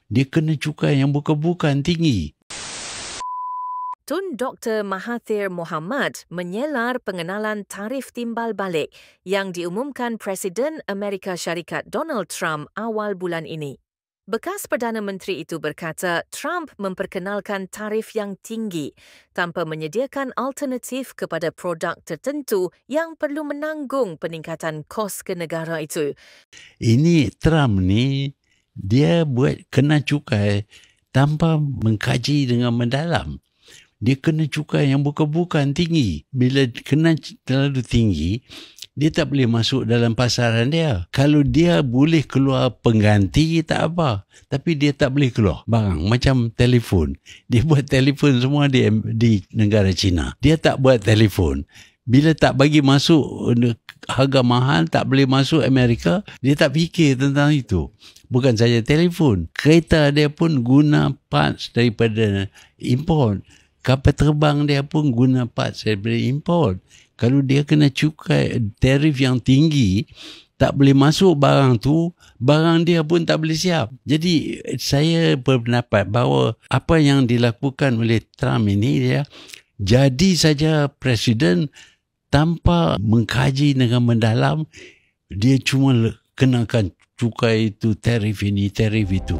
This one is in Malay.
dia kena cukai yang bukan-bukan tinggi. Tun Dr. Mahathir Mohamad menyelar pengenalan tarif timbal balik yang diumumkan Presiden Amerika Syarikat Donald Trump awal bulan ini. Bekas Perdana Menteri itu berkata Trump memperkenalkan tarif yang tinggi tanpa menyediakan alternatif kepada produk tertentu yang perlu menanggung peningkatan kos ke negara itu. Ini Trump ni, dia buat kena cukai tanpa mengkaji dengan mendalam. Dia kena cukai yang bukan-bukan tinggi. Bila kena terlalu tinggi, dia tak boleh masuk dalam pasaran dia. Kalau dia boleh keluar pengganti, tak apa. Tapi dia tak boleh keluar barang. Macam telefon. Dia buat telefon semua di negara China. Dia tak buat telefon. Bila tak bagi masuk harga mahal, tak boleh masuk Amerika, dia tak fikir tentang itu. Bukan saja telefon. Kereta dia pun guna parts daripada import. Kapal terbang dia pun guna parts daripada import. Kalau dia kena cukai tarif yang tinggi, tak boleh masuk barang tu, barang dia pun tak boleh siap. Jadi saya berpendapat bahawa apa yang dilakukan oleh Trump ini, dia jadi saja presiden tanpa mengkaji dengan mendalam, dia cuma kenakan cukai itu, tarif ini, tarif itu.